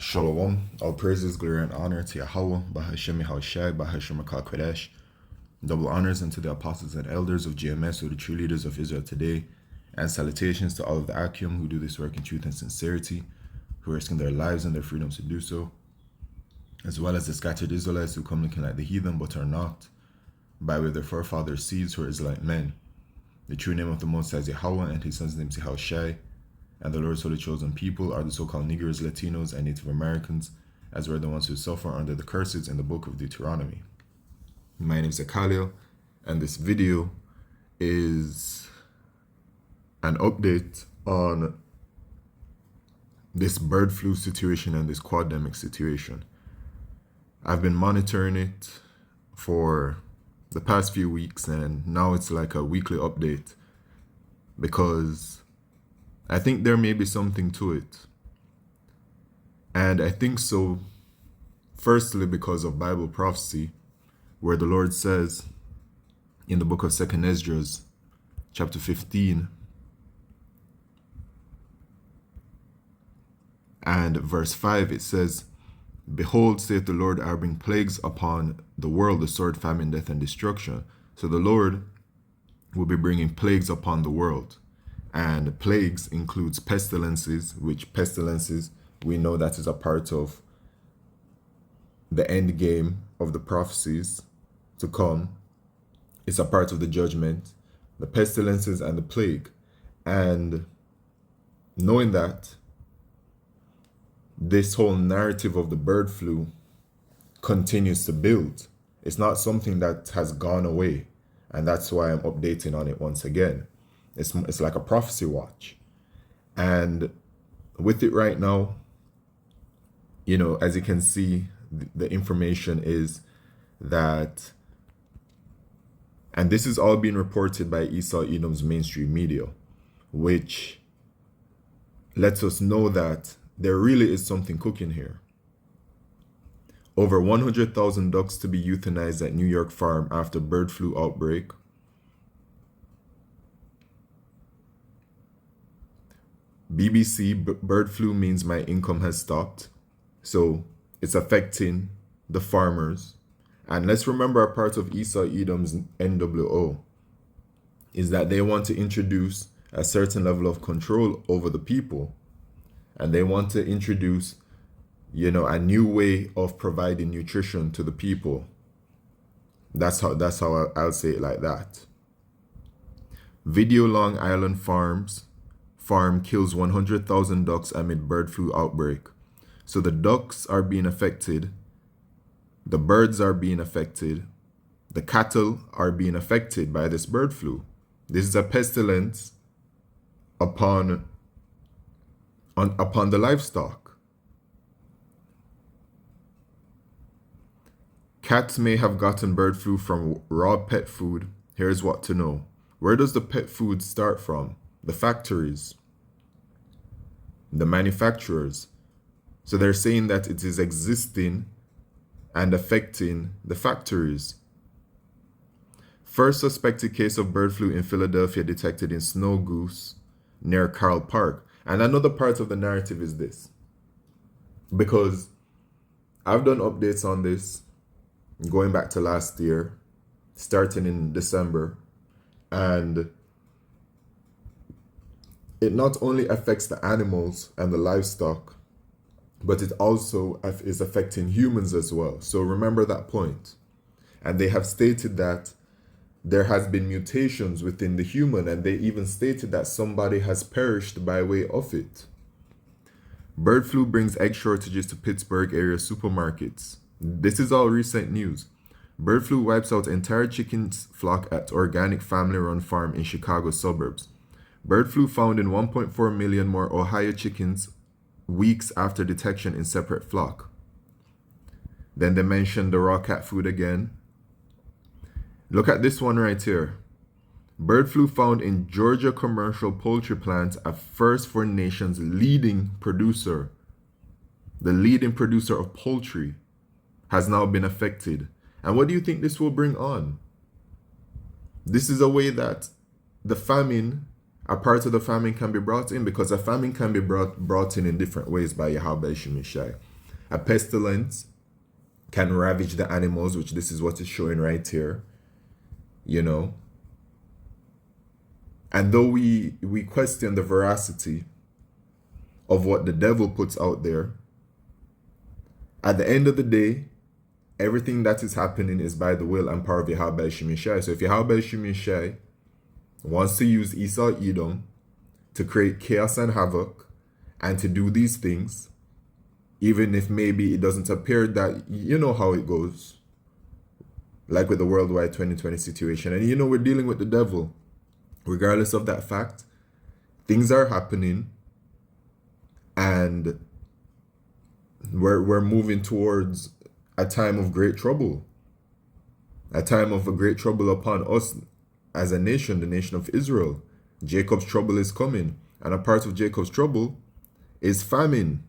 Shalom. All praises, glory, and honor to Yahweh, Bahashem Yahushai, Bahashem Kodesh. Double honors unto the apostles and elders of GMS, who are the true leaders of Israel today, and salutations to all of the Akim who do this work in truth and sincerity, who are risking their lives and their freedoms to do so, as well as the scattered Israelites who come looking like the heathen but are not, by way of their forefathers' seeds who are Israelite men. The true name of the Most High is Yahweh, and his son's name is Yahushai. And the Lord's holy chosen people are the so-called Negroes, Latinos, and Native Americans, as were the ones who suffer under the curses in the book of Deuteronomy. My name is Akalio, and this video is an update on this bird flu situation and this quademic situation. I've been monitoring it for the past few weeks, and now it's like a weekly update because I think there may be something to it. And I think so, firstly, because of Bible prophecy, where the Lord says in the book of 2nd Esdras, chapter 15, and verse 5, it says, "Behold, saith the Lord, I bring plagues upon the world, the sword, famine, death, and destruction." So the Lord will be bringing plagues upon the world. And plagues includes pestilences, which pestilences, we know that is a part of the end game of the prophecies to come. It's a part of the judgment, the pestilences and the plague. And knowing that, this whole narrative of the bird flu continues to build. It's not something that has gone away. And that's why I'm updating on it once again. It's like a prophecy watch. And with it right now, you know, as you can see, the information is that, and this is all being reported by Esau Edom's mainstream media, which lets us know that there really is something cooking here. Over 100,000 ducks to be euthanized at New York farm after bird flu outbreak. BBC, bird flu means my income has stopped. So it's affecting the farmers. And let's remember, a part of Esau Edom's NWO is that they want to introduce a certain level of control over the people. And they want to introduce, you know, a new way of providing nutrition to the people. That's how I'll say it like that. Video Long Island farm kills 100,000 ducks amid bird flu outbreak. So the ducks are being affected, the birds are being affected, the cattle are being affected by this bird flu. This is a pestilence upon the livestock. Cats may have gotten bird flu from raw pet food. Here's what to know. Where does the pet food start from? The factories, the manufacturers. So they're saying that it is existing and affecting the factories. First suspected case of bird flu in Philadelphia detected in Snow Goose near Carl Park. And another part of the narrative is this, because I've done updates on this going back to last year, starting in December, and it not only affects the animals and the livestock, but it also is affecting humans as well. So remember that point. And they have stated that there has been mutations within the human, and they even stated that somebody has perished by way of it. Bird flu brings egg shortages to Pittsburgh area supermarkets. This is all recent news. Bird flu wipes out entire chicken flock at organic family-run farm in Chicago suburbs. Bird flu found in 1.4 million more Ohio chickens weeks after detection in separate flock. Then they mentioned the raw cat food again. Look at this one right here. Bird flu found in Georgia commercial poultry plant, a first for nation's leading producer. The leading producer of poultry has now been affected. And what do you think this will bring on? This is a way that the famine, a part of the famine can be brought in, because a famine can be brought in different ways by Yahweh Shemishai. A pestilence can ravage the animals, which this is what is showing right here, you know. And though we question the veracity of what the devil puts out there, at the end of the day, everything that is happening is by the will and power of Yahweh Shemishai. So if Yahweh Shemishai wants to use Esau Edom to create chaos and havoc and to do these things, even if maybe it doesn't appear that, you know how it goes, like with the worldwide 2020 situation. And you know, we're dealing with the devil. Regardless of that fact, things are happening and we're moving towards a time of great trouble. A time of a great trouble upon us as a nation, the nation of Israel. Jacob's trouble is coming. And a part of Jacob's trouble is famine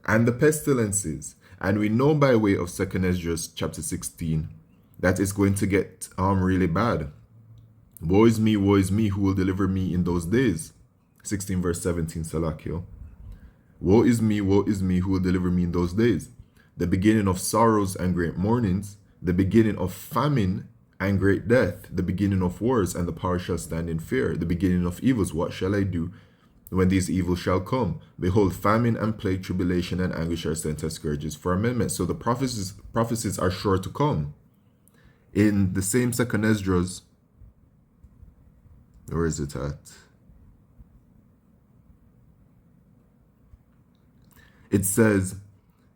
and the pestilences. And we know by way of 2 Esdras chapter 16 that it's going to get really bad. Woe is me, who will deliver me in those days? 16 verse 17, Salakio. Woe is me, who will deliver me in those days? The beginning of sorrows and great mournings, the beginning of famine and great death, the beginning of wars, and the power shall stand in fear, the beginning of evils. What shall I do when these evils shall come? Behold, famine and plague, tribulation and anguish are sent as scourges for amendment. So the prophecies are sure to come. In the same 2 Esdras, where is it at? It says,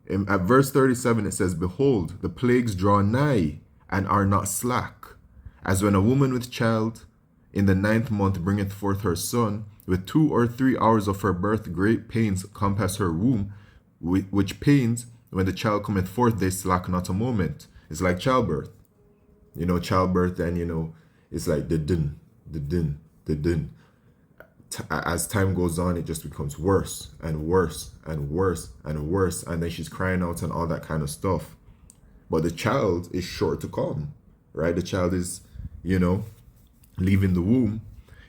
at verse 37, it says, behold, the plagues draw nigh and are not slack, as when a woman with child in the 9th month bringeth forth her son, with 2 or 3 hours of her birth great pains compass her womb, which pains, when the child cometh forth, they slack not a moment. It's like childbirth. You know, childbirth, and you know, it's like the din. As time goes on, it just becomes worse and worse and worse and worse, and then she's crying out and all that kind of stuff. But the child is sure to come, right? The child is, you know, leaving the womb.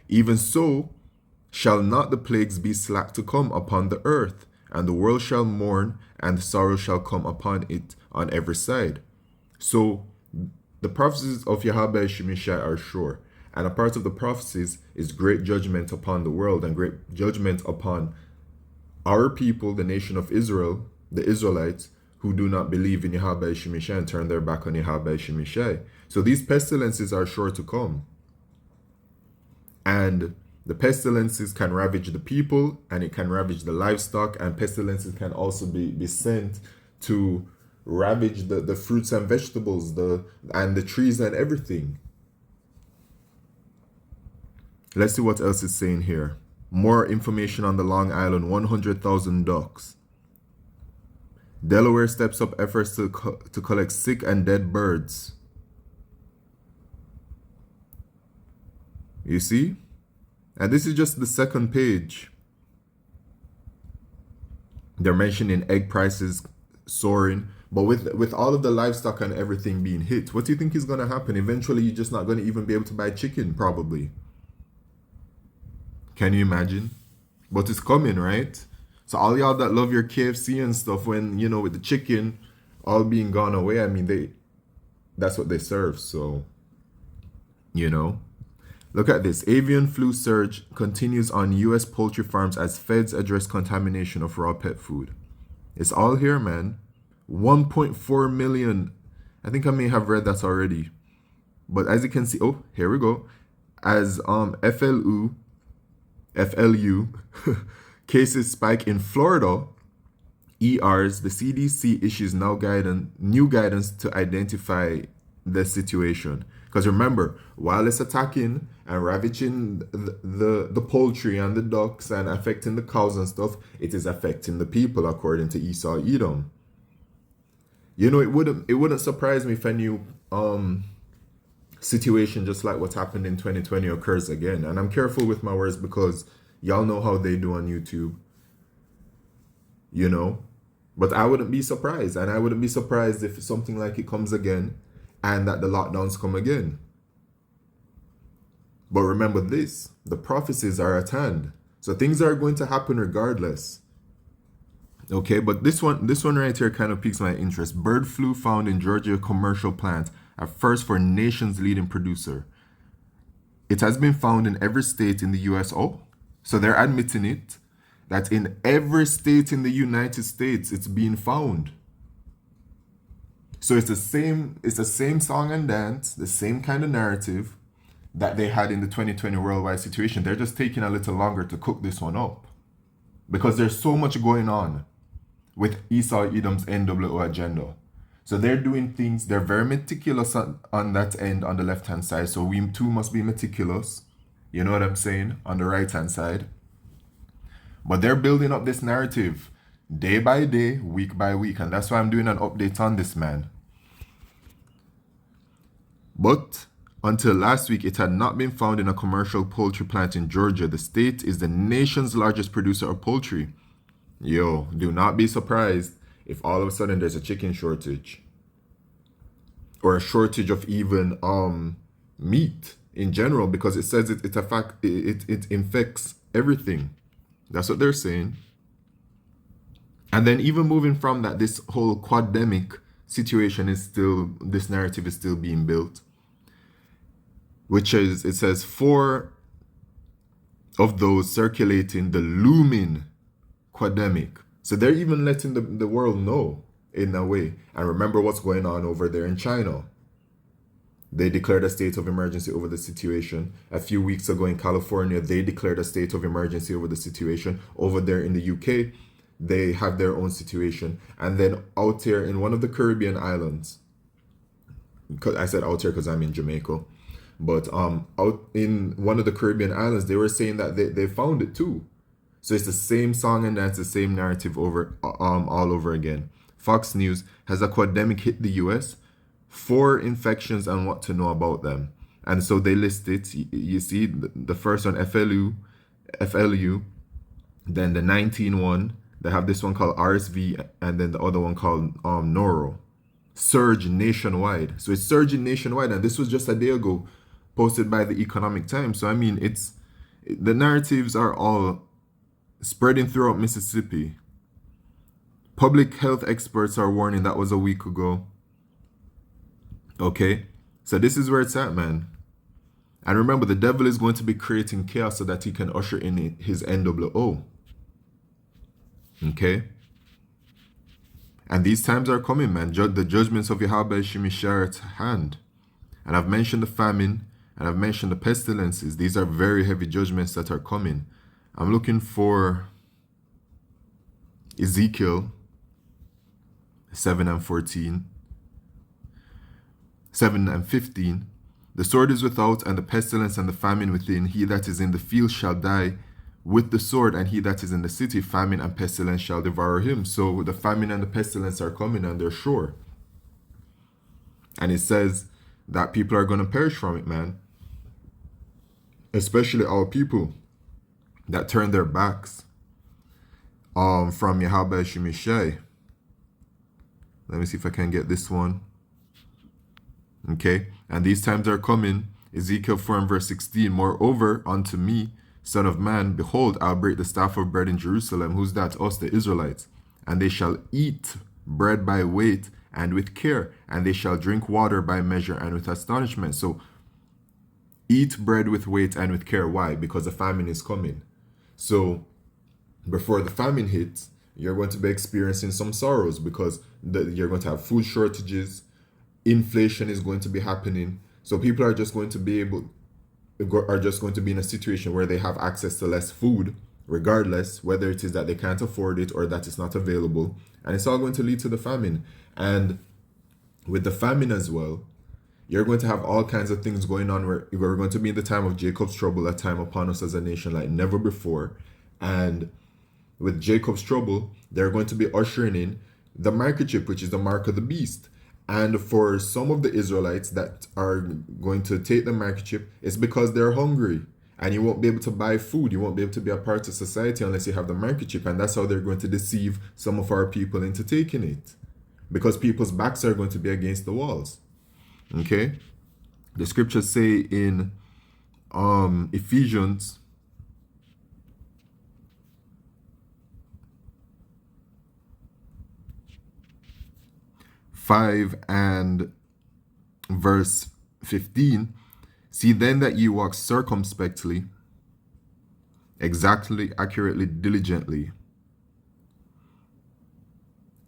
Even so shall not the plagues be slack to come upon the earth, and the world shall mourn, and sorrow shall come upon it on every side. So the prophecies of Yahweh Shemishai are sure. And a part of the prophecies is great judgment upon the world and great judgment upon our people, the nation of Israel, the Israelites, who do not believe in Yahweh Shemishai and turn their back on Yahweh Shemishai. So these pestilences are sure to come. And the pestilences can ravage the people, and it can ravage the livestock, and pestilences can also be sent to ravage the fruits and vegetables, and the trees and everything. Let's see what else is saying here. More information on the Long Island 100,000 ducks. Delaware steps up efforts to collect sick and dead birds. You see? And this is just the second page. They're mentioning egg prices soaring. But with all of the livestock and everything being hit, what do you think is going to happen? Eventually, you're just not going to even be able to buy chicken, probably. Can you imagine? But it's coming, right? So all y'all that love your KFC and stuff, when, you know, with the chicken all being gone away, I mean, that's what they serve. So, you know, look at this. Avian flu surge continues on U.S. poultry farms as feds address contamination of raw pet food. It's all here, man. 1.4 million. I think I may have read that already. But as you can see, oh, here we go. As FLU cases spike in Florida, ERs, the CDC issues new guidance to identify the situation. Because remember, while it's attacking and ravaging the poultry and the ducks and affecting the cows and stuff, it is affecting the people, according to Esau Edom. You know, it wouldn't surprise me if a new situation just like what happened in 2020 occurs again. And I'm careful with my words because y'all know how they do on YouTube. You know? But I wouldn't be surprised. And I wouldn't be surprised if something like it comes again and that the lockdowns come again. But remember this, the prophecies are at hand. So things are going to happen regardless. Okay, but this one right here kind of piques my interest. Bird flu found in Georgia commercial plant at first for nation's leading producer. It has been found in every state in the US. Oh, so they're admitting it that in every state in the United States it's being found. So it's the same song and dance, the same kind of narrative that they had in the 2020 worldwide situation. They're just taking a little longer to cook this one up because there's so much going on with Esau Edom's NWO agenda. So they're doing things, they're very meticulous on that end on the left hand side. So we too must be meticulous, you know what I'm saying, on the right hand side. But they're building up this narrative day by day, week by week. And that's why I'm doing an update on this, man. But until last week, it had not been found in a commercial poultry plant in Georgia. The state is the nation's largest producer of poultry. Yo, do not be surprised if all of a sudden there's a chicken shortage or a shortage of even meat in general, because it says it infects everything. That's what they're saying. And then even moving from that, this whole quademic situation is still, this narrative is still being built, which is, it says 4 of those circulating the looming quademic. So they're even letting the world know in a way. And remember what's going on over there in China. They declared a state of emergency over the situation. A few weeks ago in California, they declared a state of emergency over the situation. Over there in the UK, they have their own situation. And then out here in one of the Caribbean islands, I said out here because I'm in Jamaica, but out in one of the Caribbean islands, they were saying that they found it too. So it's the same song and dance, the same narrative over all over again. Fox News: has a quademic hit the US? 4 infections and what to know about them. And so they list it. You see the first one, FLU, then the 19 one. They have this one called RSV, and then the other one called Noro. Surge nationwide. So it's surging nationwide, and this was just a day ago, posted by the Economic Times. So I mean, the narratives are all spreading throughout Mississippi. Public health experts are warning. That was a week ago. Okay, so this is where it's at, man. And remember, the devil is going to be creating chaos so that he can usher in his NWO. Okay? And these times are coming, man. The judgments of Yahweh Shemishah are at hand. And I've mentioned the famine, and I've mentioned the pestilences. These are very heavy judgments that are coming. I'm looking for Ezekiel 7 and 14. 7 and 15. The sword is without, and the pestilence and the famine within. He that is in the field shall die with the sword, and he that is in the city, famine and pestilence shall devour him. So the famine and the pestilence are coming, and they're sure. And it says that people are going to perish from it, man. Especially our people that turn their backs from Yahweh Shemishai. Let me see if I can get this one. Okay, and these times are coming. Ezekiel 4 and verse 16. Moreover, unto me, Son of man, behold, I'll break the staff of bread in Jerusalem. Who's that? Us, the Israelites. And they shall eat bread by weight and with care, and they shall drink water by measure and with astonishment. So, eat bread with weight and with care. Why? Because the famine is coming. So, before the famine hits, you're going to be experiencing some sorrows, because you're going to have food shortages. Inflation is going to be happening. So people are just going to be in a situation where they have access to less food, regardless whether it is that they can't afford it or that it's not available. And it's all going to lead to the famine. And with the famine as well, you're going to have all kinds of things going on where we're going to be in the time of Jacob's trouble, a time upon us as a nation like never before. And with Jacob's trouble, they're going to be ushering in the microchip, which is the mark of the beast. And for some of the Israelites that are going to take the microchip, it's because they're hungry. And you won't be able to buy food. You won't be able to be a part of society unless you have the microchip. And that's how they're going to deceive some of our people into taking it. Because people's backs are going to be against the walls. Okay? The scriptures say in 5 and verse 15. See then that ye walk circumspectly, exactly, accurately, diligently,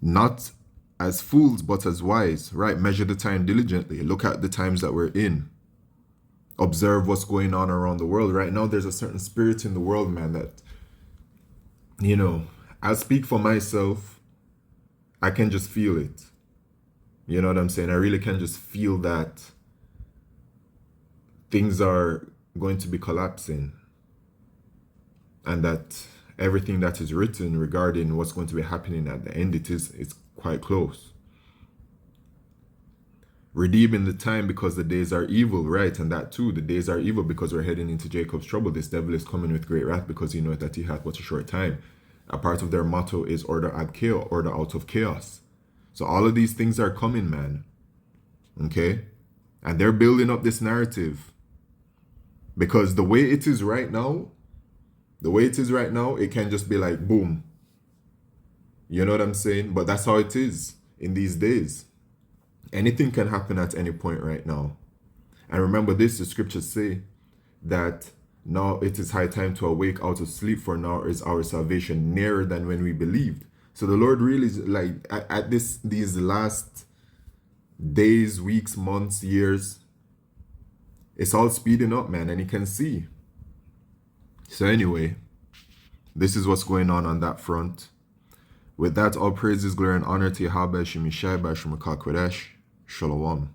not as fools, but as wise, right? Measure the time diligently. Look at the times that we're in. Observe what's going on around the world. Right now, there's a certain spirit in the world, man, that, I speak for myself. I can just feel it. You know what I'm saying? I really can just feel that things are going to be collapsing, and that everything that is written regarding what's going to be happening at the end, it's quite close. Redeeming the time because the days are evil, right? And that too, the days are evil because we're heading into Jacob's trouble. This devil is coming with great wrath because he knows that he hath but a short time. A part of their motto is order ad chaos, order out of chaos. So all of these things are coming, man. Okay? And they're building up this narrative. Because the way it is right now, it can just be like, boom. You know what I'm saying? But that's how it is in these days. Anything can happen at any point right now. And remember this, the scriptures say that now it is high time to awake out of sleep, for now is our salvation nearer than when we believed. So the Lord really is like at these last days, weeks, months, years, it's all speeding up, man, and you can see. So anyway, this is what's going on that front. With that, all praises, glory, and honor to Yahweh Shemishai Bashim Kodesh. Shalom.